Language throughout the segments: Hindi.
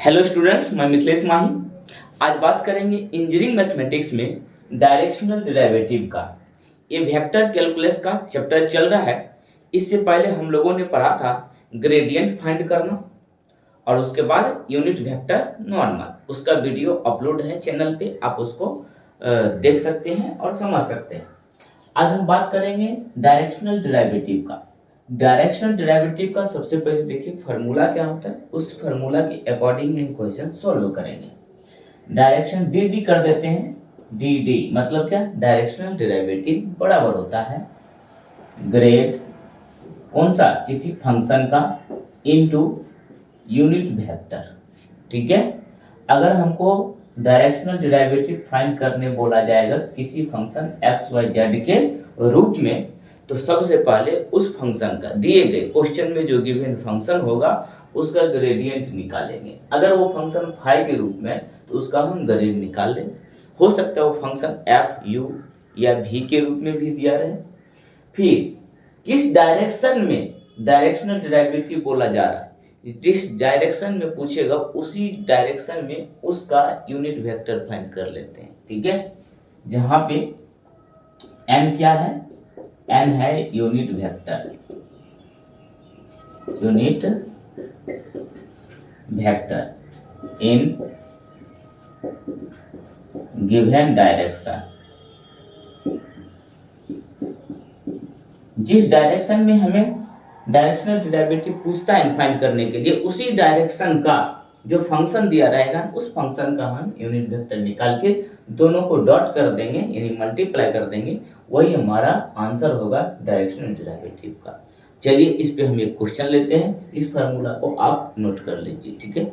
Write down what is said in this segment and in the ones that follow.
हेलो स्टूडेंट्स, मैं मिथिलेश माही। आज बात करेंगे इंजीनियरिंग मैथमेटिक्स में डायरेक्शनल डेरिवेटिव का। ये वेक्टर कैलकुलस का चैप्टर चल रहा है। इससे पहले हम लोगों ने पढ़ा था ग्रेडियंट फाइंड करना और उसके बाद यूनिट वेक्टर नॉर्मल। उसका वीडियो अपलोड है चैनल पे, आप उसको देख सकते हैं और समझ सकते हैं। आज हम बात करेंगे डायरेक्शनल डेरिवेटिव का। डायरेक्शनल डेरिवेटिव का सबसे पहले देखिए फार्मूला क्या होता है, उस फार्मूला के अकॉर्डिंग हम क्वेश्चन सॉल्व करेंगे। डायरेक्शन डी डी कर देते हैं। डी डी मतलब क्या, डायरेक्शनल डेरिवेटिव बराबर होता है ग्रेड कौन सा, किसी फंक्शन का इनटू यूनिट वेक्टर। ठीक है, अगर हमको डायरेक्शनल डेरिवेटिव फाइंड करने बोला जाएगा किसी फंक्शन एक्स वाई जेड के रूप में, तो सबसे पहले उस फंक्शन का दिए गए क्वेश्चन में जो गिवन फंक्शन होगा उसका ग्रेडियंट निकालेंगे। अगर वो फंक्शन फाई के रूप में तो उसका हम ग्रेड निकाल लेंगे। हो सकता है वो फंक्शन एफ यू या भी के रूप में भी दिया रहे। फिर किस डायरेक्शन में डायरेक्शनल डेरिवेटिव बोला जा रहा है, जिस डायरेक्शन में पूछेगा उसी डायरेक्शन में उसका यूनिट वेक्टर फाइंड कर लेते हैं। ठीक है, जहां पे n क्या है, n है unit vector, unit vector in given direction. जिस डायरेक्शन में हमें डायरेक्शनल डेरिवेटिव पूछता है फाइंड करने के लिए, उसी डायरेक्शन का जो फंक्शन दिया रहेगा उस फंक्शन का हम यूनिट वेक्टर निकाल के दोनों को डॉट कर देंगे, यानी मल्टीप्लाई कर देंगे। वही हमारा आंसर होगा डायरेक्शनल डेरिवेटिव का। चलिए इस पे हम एक क्वेश्चन लेते हैं, इस फार्मूला को आप नोट कर लीजिए। ठीक है,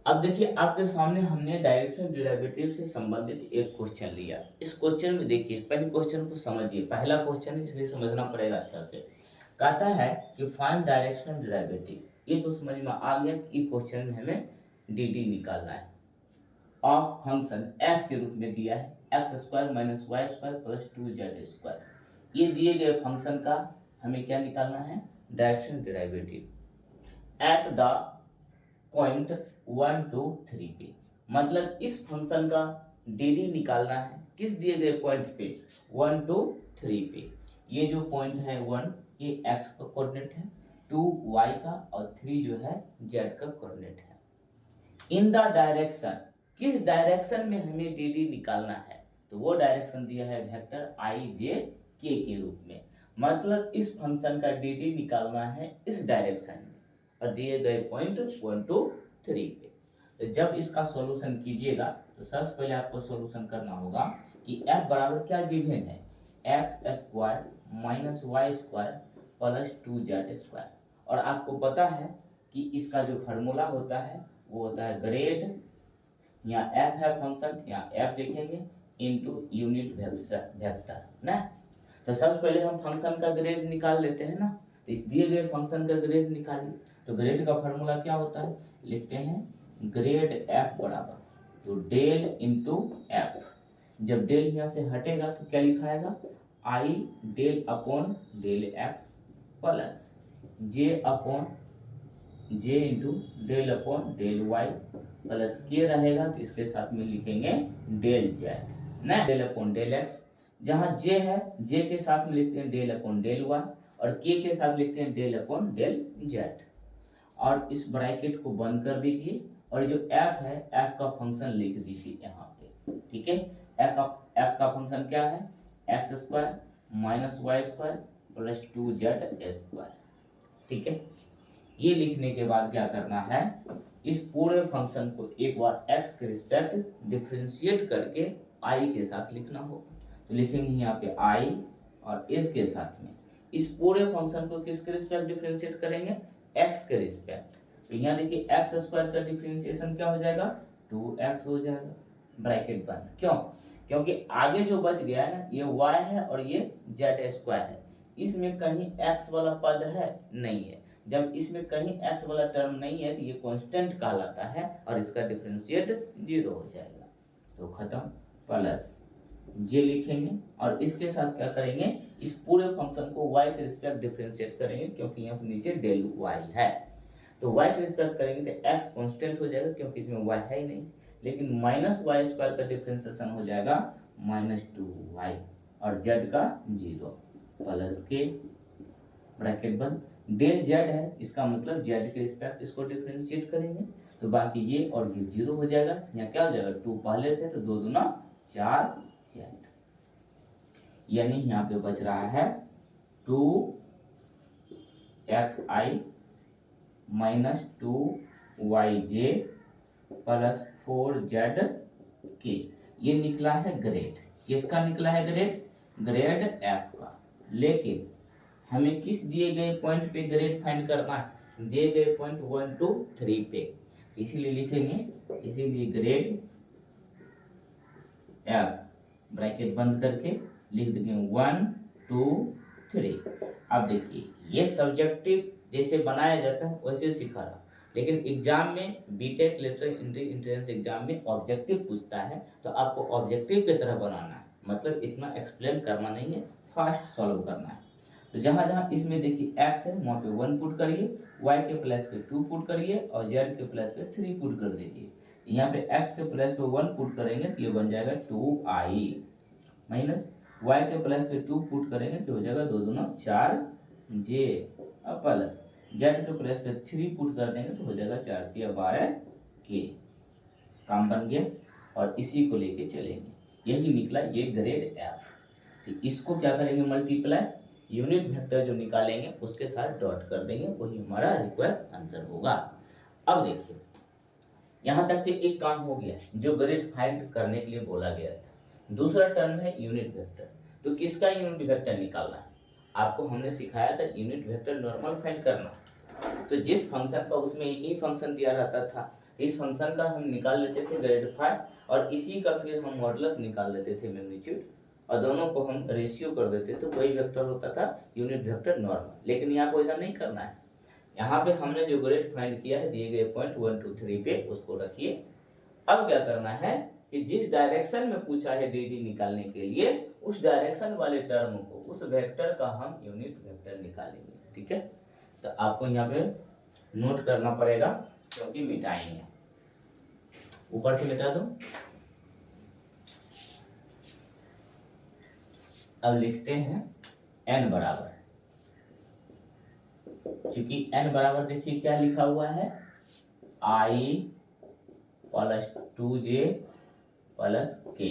अब देखिए आपके सामने हमने डायरेक्शनल डेरिवेटिव से संबंधित एक क्वेश्चन लिया। इस क्वेश्चन में देखिए, पहले क्वेश्चन को समझिए, पहला क्वेश्चन है इसलिए समझना पड़ेगा अच्छा से। कहता है कि फाइंड डायरेक्शनल डेरिवेटिव। ये तो समझ में आ गया कि क्वेश्चन में हमें डी डी निकालना है। ऑफ फंक्शन एफ के रूप में दिया है X square minus Y square plus 2z²। ये दिए गए फंक्शन का हमें क्या निकालना है, directional derivative at the point 1 2 3 पे। मतलब इस फंक्शन का डी डी निकालना है किस दिए गए पॉइंट पे, 1 2 3 पे। ये जो पॉइंट है 1, ये x का कोऑर्डिनेट है, 2 y का और 3 जो है z का कोऑर्डिनेट है। इन द डायरेक्शन, किस डायरेक्शन में हमें डी डी निकालना है, तो वो डायरेक्शन दिया है वेक्टर i j k के रूप में। मतलब इस फंक्शन का डी डी निकालना है इस डायरेक्शन में और दिए गए पॉइंट 1 2 3 पे। तो जब इसका सॉल्यूशन कीजिएगा तो सबसे पहले आपको सॉल्यूशन करना होगा कि f बराबर क्या गिवन है, X square minus Y square plus 2z²। और आपको पता है कि इसका जो फार्मूला होता है वो होता है ग्रेड, यहाँ f है फंक्शन, यहाँ f लिखेंगे इनटू यूनिट वेक्टर ना। तो सबसे पहले हम फंक्शन का ग्रेड निकाल लेते हैं ना। तो इस दिए गए फंक्शन का ग्रेड निकालिए। तो ग्रेड का फार्मूला क्या होता है, लिखते हैं ग्रेड f बराबर तो डेल इंटू एफ। जब डेल यहाँ से हटेगा तो क्या लिखाएगा, i del upon del x plus j upon j into del upon del y plus k रहेगा तो इसके साथ में लिखेंगे डेल जेड ना, डेल अपॉन डेल एक्स। जहां जे है जे के साथ में लिखते हैं डेल अपॉन डेल वाई और के साथ लिखते हैं डेल अपॉन डेल जेड। और इस ब्रैकेट को बंद कर दीजिए और जो f है f का फंक्शन लिख दीजिए यहाँ पे। ठीक है, f का फंक्शन क्या है, X square minus Y square plus 2z²। ठीक है, ये लिखने के बाद क्या करना है, इस पूरे फंक्शन को एक बार x के रिस्पेक्ट डिफरेंशिएट करके i के साथ लिखना होगा। तो लिखेंगे यहाँ पे i और s के साथ में इस पूरे फंक्शन को किसके रिस्पेक्ट डिफरेंशिएट करेंगे, x के रिस्पेक्ट। तो यहाँ देखिए एक्स स्क्वायर का डिफरेंशिएशन क्या हो जाएगा, 2x हो जाएगा, ब्रैकेट बंद। क्यों, क्योंकि आगे जो बच गया है ना ये y है और ये z² है, इसमें कहीं x वाला पद है नहीं है। जब इसमें कहीं x वाला टर्म नहीं है तो ये कांस्टेंट कहलाता है और इसका डिफरेंशिएट 0 हो जाएगा। तो खत्म, प्लस जे लिखेंगे और इसके साथ क्या करेंगे, इस पूरे फंक्शन को y के रिस्पेक्ट डिफरेंशिएट करेंगे क्योंकि यहाँ नीचे डेल y है। तो y के रिस्पेक्ट करेंगे तो x कांस्टेंट हो जाएगा क्योंकि इसमें y है ही नहीं, लेकिन माइनस वाई स्क्वायर का डिफ्रेंसिएशन हो जाएगा -2y और z का 0 प्लस के ब्रैकेट बंद, डेल z है इसका मतलब z के रिस्पेक्ट इसको डिफरेंशिएट करेंगे तो बाकी ये और ये 0 हो जाएगा। यहाँ क्या हो जाएगा 2 पहले से तो 2 दूना 4 z, यानी यहाँ पे बच रहा है 2xi minus 2yj plus 4zk। ये निकला है ग्रेड, किसका निकला है ग्रेड? ग्रेड f का। लेकिन हमें किस दिए गए पॉइंट पे ग्रेड फाइंड करना है? दिए गए पॉइंट 1 2 3 पे, इसीलिए लिखेंगे, इसीलिए ग्रेड f ब्रैकेट बंद करके लिख देंगे 1 2 3। अब देखिए ये सब्जेक्टिव जैसे बनाया जाता है वैसे सिखा रहा, लेकिन एग्जाम में B Tech lateral entry entrance exam में ऑब्जेक्टिव पूछता है तो आपको ऑब्जेक्टिव की तरह बनाना है, मतलब इतना एक्सप्लेन करना नहीं है, फास्ट सॉल्व करना है। तो जहां जहां इसमें देखिए x है वहां पे 1 पुट करिए, y के प्लस पे 2 पुट करिए और z के प्लस पे 3 पुट कर दीजिए। यहाँ पे x के प्लस पे 1 पुट करेंगे तो ये बन जाएगा 2i माइनस y के प्लस पे 2 पुट करेंगे तो हो जाएगा 2 दूना 4j और प्लस z के प्लस पे 3 पुट कर देंगे तो हो जाएगा 4 3 12 k। काम बन गया और इसी को लेके चलेंगे, यही निकला ये ग्रेड f। तो इसको क्या करेंगे मल्टीप्लाई, यूनिट वेक्टर जो निकालेंगे उसके साथ डॉट कर देंगे, वही हमारा रिक्वायर्ड आंसर होगा। अब देखिए यहाँ तक तो एक काम हो गया जो ग्रेड फाइंड करने के लिए बोला गया था। दूसरा टर्म है यूनिट वेक्टर, तो किसका यूनिट वेक्टर निकालना है? आपको हमने सिखाया था यूनिट वेक्टर नॉर्मल फाइंड करना, तो जिस फंक्शन का उसमें एक ही फंक्शन दिया रहता था, इस फंक्शन का हम निकाल लेते थे ग्रेड फाइव और इसी का फिर हम मॉडुलस निकाल लेते थे मैग्नीट्यूड, और दोनों को हम रेशियो कर देते तो वही वेक्टर होता था यूनिट वेक्टर नॉर्मल। लेकिन यहाँ को ऐसा नहीं करना है, यहाँ पे हमने जो ग्रेड फाइंड किया है दिए गए पॉइंट 1 2 3 पे उसको रखिए। अब क्या करना है कि जिस डायरेक्शन में पूछा है डी निकालने के लिए उस डायरेक्शन वाले टर्म को, उस वेक्टर का हम यूनिट वेक्टर निकालेंगे। ठीक है, तो आपको यहाँ पे नोट करना पड़ेगा क्योंकि मिटाएंगे, ऊपर से मिटा दो। अब लिखते हैं n बराबर, क्योंकि n बराबर देखिए क्या लिखा हुआ है i plus 2j plus k,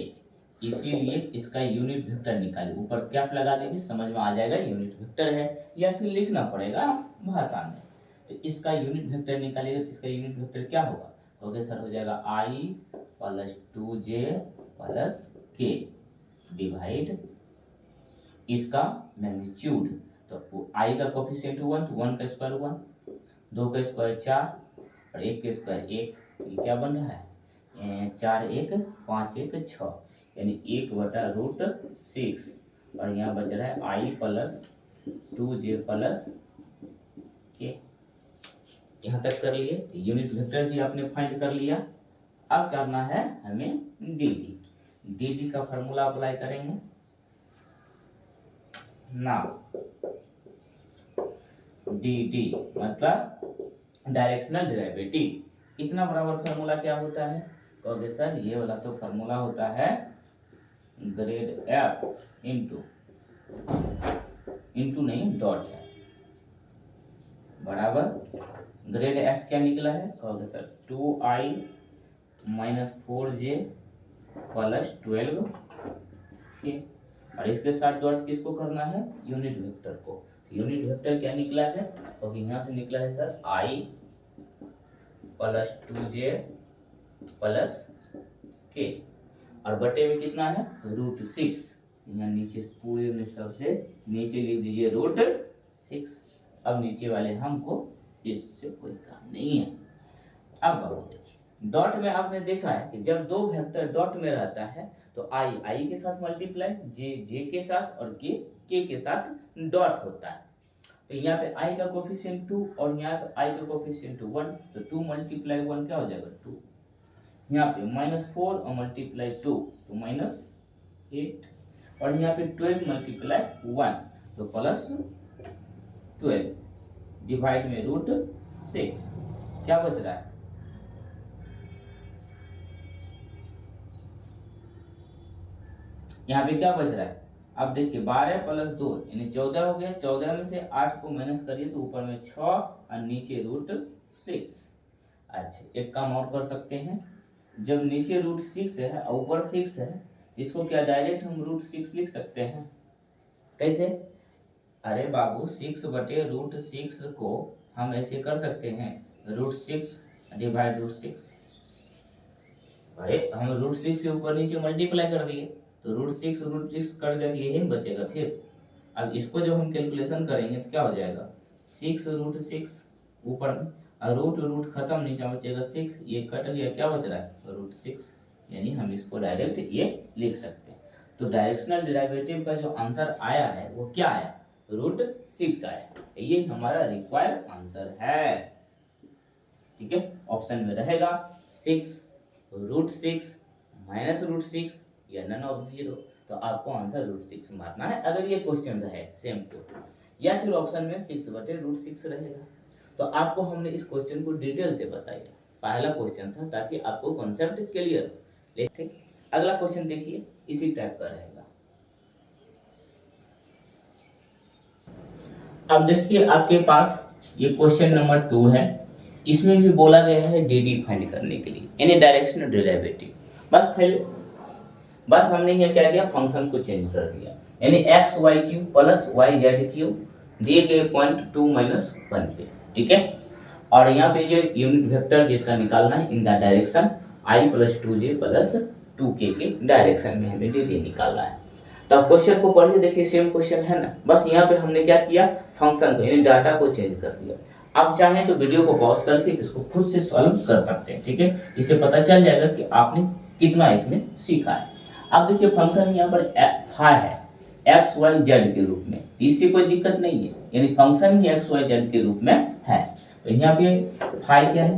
इसीलिए इसका यूनिट वेक्टर निकालिए। ऊपर कैप लगा दीजिए, समझ में आ जाएगा यूनिट वेक्टर है, या फिर लिखना पड़ेगा भाषा में। तो इसका यूनिट वेक्टर निकालिएगा तो इसका यूनिट वेक्टर क्या होगा? ओके सर, हो जाएगा i plus 2j plus k divide इसका मैग्नीट्यूड, तो i का कोफिशिएंट 1 तो 1 का स्क्वायर 1, 2 का स्क्वायर 4 और 1 का स्क्वायर 1, ये क्या बन रहा है 4 1 5 1 6, यानी 1/√6 और यहाँ बच रहा है i plus 2j plus k। यहाँ तक कर लिए, तो यूनिट वेक्टर भी आपने फाइंड कर लिया। अब करना है हमें डी का फार्मूला अप्लाई करेंगे ना, डी मतलब डायरेक्शनल डेरिवेटिव। इतना बराबर फार्मूला क्या होता है? कहोगे सर ये वाला तो फार्मूला होता है ग्रेड एफ इंटू नहीं डॉट है बराबर ग्रेड एफ क्या निकला है? कहोगे sir 2i minus 4j plus 12k, और इसके साथ डॉट किसको करना है? यूनिट वेक्टर को। तो यूनिट वेक्टर क्या निकला है? क्योंकि यहाँ से निकला है sir i plus 2j plus k, और बटे में कितना है √6, यहाँ नीचे पूरे में सबसे नीचे लिख दीजिए √6। अब नीचे वाले हमको इससे कोई काम नहीं है। अब बाबू देखिए डॉट में आपने देखा है कि जब दो वेक्टर डॉट में रहता है तो i के साथ मल्टीप्लाई, j के साथ और k के साथ डॉट होता है। तो यहाँ पे i का कोफिशिएंट 2 और यहाँ पे i का कोफिशिएंट 1, तो 2 मल्टीप्लाई 1 क्या हो जाएगा 2। यहाँ पे -4 और मल्टीप्लाई 2 तो -8, और यहाँ पे 12 मल्टीप्लाई 1 तो +12 डिवाइड में √6। 6 क्या बच रहा है, यहाँ पे क्या बच रहा है, अब देखिए 12 प्लस 2 यानी 14 हो गया, 14 में से 8 को माइनस करिए तो ऊपर में 6 और नीचे √6। अच्छा एक काम और कर सकते हैं, जब नीचे √6 है और ऊपर 6 है, इसको क्या डायरेक्ट हम √6 लिख सकते हैं, कैसे, अरे बाबू 6/√6 को हम ऐसे कर सकते हैं, √6 डिवाइड √6, अरे हम √6 से ऊपर नीचे मल्टीप्लाई कर दिए तो √6 कर दिया, यही बचेगा। फिर अब इसको जब हम कैलकुलेशन करेंगे तो क्या हो जाएगा, 6√6 ऊपर में, और रूट खत्म, नीचे बचेगा 6, ये कट गया, क्या बच रहा है √6, यानी हम इसको डायरेक्ट ये लिख सकते हैं। तो डायरेक्शनल डेरिवेटिव का जो आंसर आया है वो क्या आया, √6 आया, ये हमारा रिक्वायर्ड आंसर है। ठीक है, ऑप्शन में रहेगा 6, √6 माइनस √6 या नन ऑफ 0, तो आपको आंसर √6 मारना है अगर ये क्वेश्चन रहे सेम टू, या फिर ऑप्शन में 6/√6 रहेगा। तो आपको हमने इस क्वेश्चन को डिटेल से बताया, पहला क्वेश्चन था ताकि आपको कॉन्सेप्ट क्लियर। लेकिन अगला क्वेश्चन देखिए, इसी टाइप का रहेगा। अब देखिए आपके पास ये क्वेश्चन नंबर 2 है, इसमें भी बोला गया है डी फाइंड करने के लिए, यानी डायरेक्शनल डेरिवेटिव। बस हमने ये क्या किया, फंक्शन को चेंज कर दिया, यानी X Y Q plus Y Z Q दिए गए पॉइंट 2 माइनस 1 पे, ठीक है, और यहाँ पे जो यूनिट वेक्टर जिसका निकालना है in the direction i + 2j + 2k के डायरेक्शन में हमें डी निकालना है। तो अब क्वेश्चन को पढ़िए, देखिए सेम क्वेश्चन है ना, बस यहाँ पे हमने क्या किया, फंक्शन को यानी डाटा को चेंज कर दिया। आप चाहें तो वीडियो को पॉज करके इसको खुद से सॉल्व कर सकते हैं, ठीक है, इससे पता चल जाएगा कि आपने कितना इसमें सीखा है। अब देखिए फंक्शन यहाँ पर फाई है एक्स वाई जेड के रूप में, इससे कोई दिक्कत नहीं है, यानी फंक्शन ही एक्स वाई जेड के रूप में है। तो यहाँ पे फाई क्या है,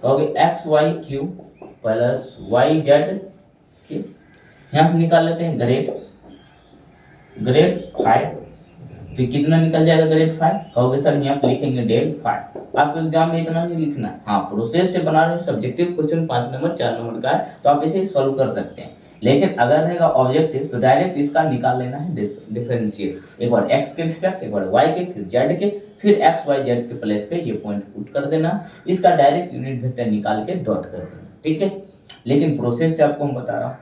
कहोगे X Y Q plus Y Z के, यहाँ से निकाल लेते हैं ग्रेड फाई, तो कितना निकल जाएगा ग्रेड फाई, कहोगे सर यहाँ पे लिखेंगे डेल फाई। आपको एग्जाम में इतना नहीं लिखना है, हाँ प्रोसेस से बना रहे सब्जेक्टिव क्वेश्चन 5 नंबर 4 नंबर का है तो आप इसे सॉल्व कर सकते हैं, लेकिन अगर रहेगा ऑब्जेक्टिव तो डायरेक्ट इसका निकाल लेना है डिफरेंशिएट, एक बार x के रिस्पेक्ट, एक बार y के, फिर z के, फिर x y z के प्लेस पे ये पॉइंट पुट कर देना, इसका डायरेक्ट यूनिट वेक्टर निकाल के डॉट कर देना, ठीक है। लेकिन प्रोसेस से आपको हम बता रहा हूँ,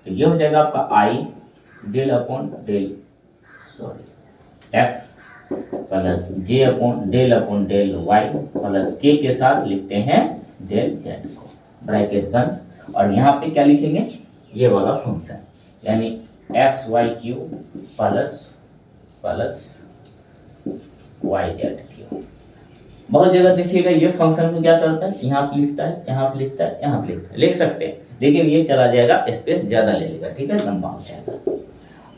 तो ये हो जाएगा आपका i del upon del x plus j upon del y plus k के साथ लिखते हैं डेल z को, ब्रैकेट बंद, और यहाँ पे क्या लिखेंगे, ये वाला फंक्शन यानी X Y Q plus Y Z Q. बहुत जगह देखिएगा ये फंक्शन को क्या करता है, यहाँ पे लिखता है, यहाँ पे लिखता है, यहाँ पे लिखता है, लिख सकते हैं, लेकिन ये चला जाएगा, स्पेस ज्यादा ले लेगा, ठीक है, लंबा हो जाएगा।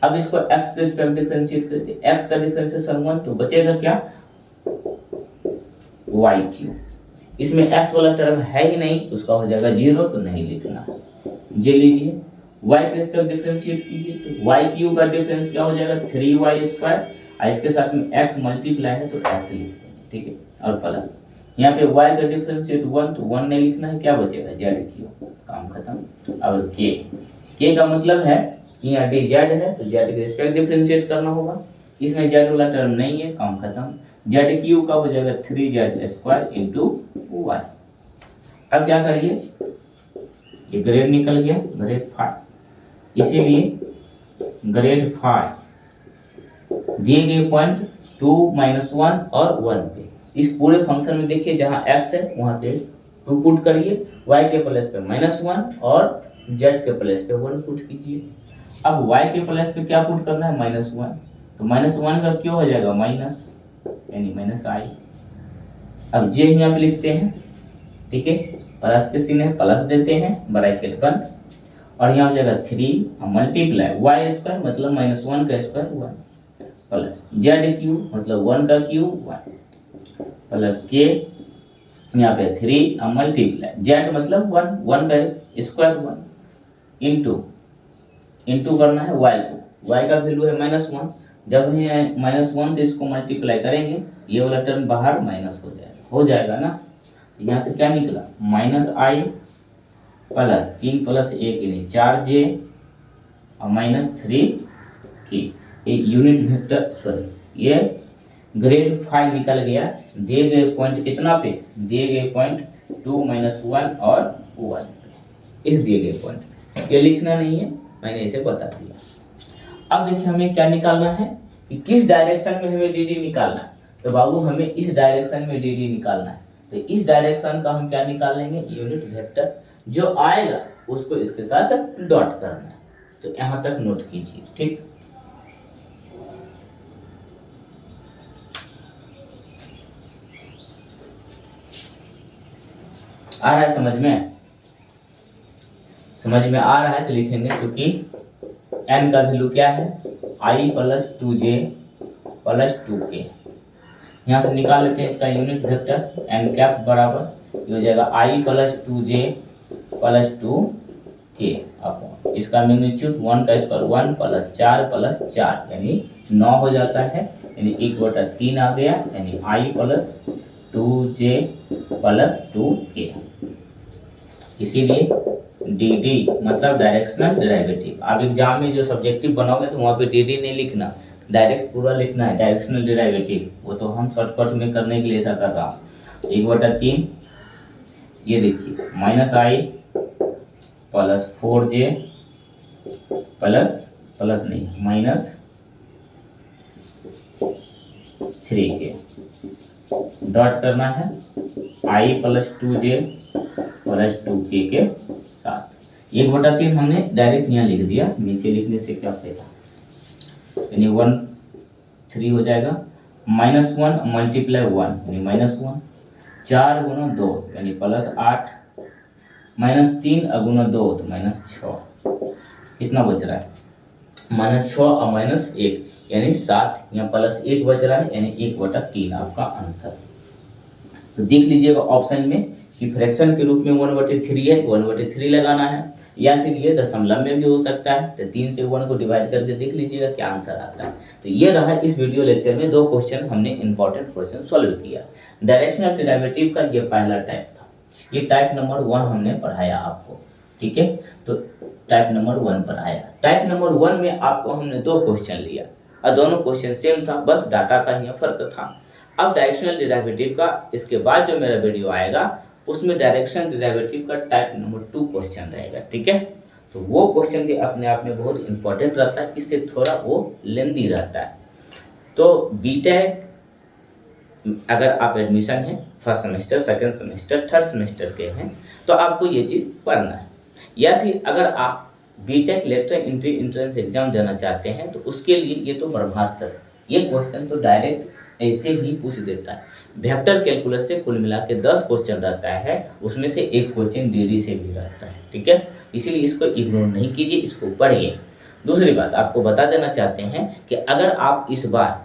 अब इसको x के रिस्पेक्ट डिफरेंशिएट करते हैं, x का डिफरेंशिएशन 1, तो बचेगा क्या, वाई क्यू, इसमें x वाला टर्म है ही नहीं तो उसका हो जाएगा 0, तो नहीं लिखना है, जे लीजिए। y के रिस्पेक्ट डिफरेंशिएट कीजिए तो y क्यू का डिफरेंस क्या हो जाएगा 3y², और इसके साथ में x मल्टीप्लाई है तो x लिख देंगे, ठीक है, और प्लस यहाँ पे y का डिफरेंशिएट 1, तो 1 नहीं लिखना है, क्या बचेगा z क्यू, काम खत्म। और k का मतलब है कि यहाँ dz है तो z के रिस्पेक्ट डिफरेंशिएट करना होगा, इसमें z वाला टर्म नहीं है, काम खत्म, z क्यू का हो जाएगा 3z² y। अब क्या करिए, ये ग्रेड निकल गया, ग्रेड फाई, इसीलिए ग्रेड फाई दिए गए पॉइंट 2 माइनस 1 और 1 पे, इस पूरे फंक्शन में देखिए जहां x है वहां पे 2 पुट करिए, y के प्लेस पे -1 और z के प्लेस पे 1 पुट कीजिए। अब y के प्लेस पे क्या पुट करना है, -1, तो -1 का क्यों हो जाएगा माइनस, यानी -i। अब j यहाँ पे लिखते हैं, ठीक है, प्लस के सीने प्लस देते हैं, ब्रैकेट बंद, और यहाँ हो जाएगा 3 मल्टीप्लाई y² मतलब -1 का स्क्वायर 1 प्लस z³ मतलब 1 का क्यूब 1 प्लस k यहाँ पे 3 मल्टीप्लाई z मतलब 1 का स्क्वायर 1 इंटू करना है y को, y का वैल्यू है -1, जब ये -1 से इसको मल्टीप्लाई करेंगे ये वाला टर्म बाहर माइनस हो जाएगा ना। यहाँ से क्या निकला -i प्लस 3 + 1 यानी 4j और -3k। ये यूनिट वेक्टर सॉरी ये ग्रेड 5 निकल गया। दिए गए पॉइंट कितना पे, दिए गए पॉइंट 2 - 1 और 1 पे, इस दिए गए पॉइंट। ये लिखना नहीं है, मैंने इसे बता दिया। अब देखिए हमें क्या निकालना है कि किस डायरेक्शन में हमें डी निकालना है। तो बाबू हमें इस डायरेक्शन में डी निकालना है। तो इस डायरेक्शन का हम क्या निकाल लेंगे, यूनिट वेक्टर जो आएगा उसको इसके साथ डॉट करना है। तो यहाँ तक नोट कीजिए, ठीक। आ रहा है समझ में? समझ में आ रहा है तो लिखेंगे, क्योंकि n का वैल्यू क्या है i + 2j + 2k। यहाँ से निकाल लेते हैं इसका यूनिट वेक्टर n कैप बराबर हो जाएगा i + 2j + 2k अपॉन इसका मैग्नीट्यूड 1 का स्क्वायर 1 + 4 + 4 यानी 9 हो जाता है, यानी 1/3 आ गया, यानी i + 2j + 2k। इसीलिए dd मतलब डायरेक्शनल डेरिवेटिव। आप एग्जाम में जो सब्जेक्टिव बनाओगे तो वहाँ पे dd नहीं लिखना, डायरेक्ट पूरा लिखना है डायरेक्शनल डेरिवेटिव। वो तो हम शॉर्टकट में करने के लिए ऐसा कर रहा हूँ। 1/3 ये देखिए -i + 4j प्लस नहीं -3k डॉट करना है i + 2j + 2k के साथ। 1/3 हमने डायरेक्ट यहाँ लिख दिया, नीचे लिखने से क्या फायदा, यानी 1 3 हो जाएगा, -1 × 1 यानी -1, 4 × 2 यानी +8, -3 × 2 तो -6। कितना बच रहा है, -6 और -1 यानी 7, यहाँ +1 बच रहा है, यानी 1/3 आपका आंसर। तो देख लीजिएगा ऑप्शन में कि फ्रैक्शन के रूप में 1/3 है तो 1/3 लगाना है, या फिर ये दशमलव में भी हो सकता है। तो 3 से 1 को डिवाइड करके देख लीजिएगा क्या आंसर आता है। तो ये रहा इस वीडियो लेक्चर में 2 क्वेश्चन हमने इंपॉर्टेंट क्वेश्चन सॉल्व किया। डायरेक्शनल डेरिवेटिव का ये पहला टाइप था, ये टाइप नंबर 1 हमने पढ़ाया आपको, ठीक है। तो टाइप नंबर 1 पढ़ाया। टाइप नंबर 1 में आपको हमने 2 क्वेश्चन लिया और दोनों क्वेश्चन सेम था, बस डाटा का ही फर्क था। अब डायरेक्शनल डेरिवेटिव का इसके बाद जो मेरा वीडियो आएगा उसमें डायरेक्शनल डेरिवेटिव का टाइप नंबर 2 क्वेश्चन रहेगा, ठीक है। तो वो क्वेश्चन भी अपने आप में बहुत इंपॉर्टेंट रहता है, इससे थोड़ा वो लेंदी रहता है। तो बीटेक अगर आप एडमिशन है first semester, second semester, third semester के हैं तो आपको ये चीज़ पढ़ना है। या फिर अगर आप B Tech letter entry entrance exam देना चाहते हैं तो उसके लिए ये तो ब्रह्मास्त्र, ये क्वेश्चन तो डायरेक्ट ऐसे भी पूछ देता है। वेक्टर कैलकुलस से कुल मिला के 10 क्वेश्चन रहता है, उसमें से एक क्वेश्चन डीडी से भी रहता है, ठीक है। इसीलिए इसको इग्नोर नहीं कीजिए, इसको पढ़िए। दूसरी बात आपको बता देना चाहते हैं कि अगर आप इस बार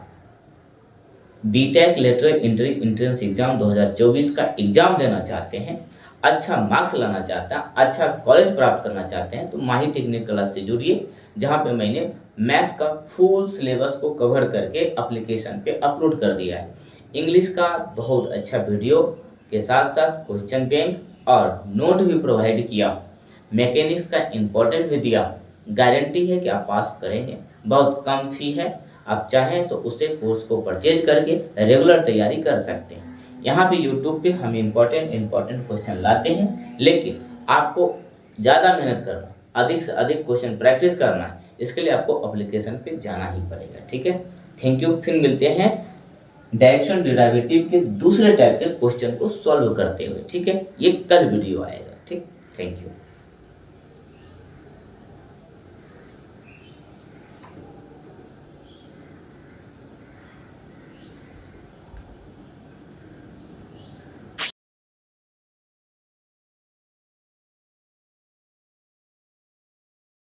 BTech lateral entry entrance exam 2024 का एग्जाम देना चाहते हैं, अच्छा मार्क्स लाना चाहते हैं, अच्छा कॉलेज प्राप्त करना चाहते हैं, तो माही टेक्निक क्लास से जुड़िए, जहां पे मैंने मैथ का फुल सिलेबस को कवर करके एप्लीकेशन पे अपलोड कर दिया है। इंग्लिश का बहुत अच्छा वीडियो के साथ साथ क्वेश्चन बैंक और नोट भी प्रोवाइड किया। मैकेनिक्स का इम्पोर्टेंट भी दिया, गारंटी है कि आप पास करेंगे। बहुत कम फी है, आप चाहें तो उसे कोर्स को परचेज करके रेगुलर तैयारी कर सकते हैं। यहाँ पे यूट्यूब पे हम इम्पोर्टेंट क्वेश्चन लाते हैं, लेकिन आपको ज़्यादा मेहनत करना, अधिक से अधिक क्वेश्चन प्रैक्टिस करना है, इसके लिए आपको एप्लीकेशन पे जाना ही पड़ेगा, ठीक है। थैंक यू, फिर मिलते हैं डायरेक्शनल डेरिवेटिव के दूसरे टाइप के क्वेश्चन को सॉल्व करते हुए, ठीक है। ये कल वीडियो आएगा, ठीक। Thank you.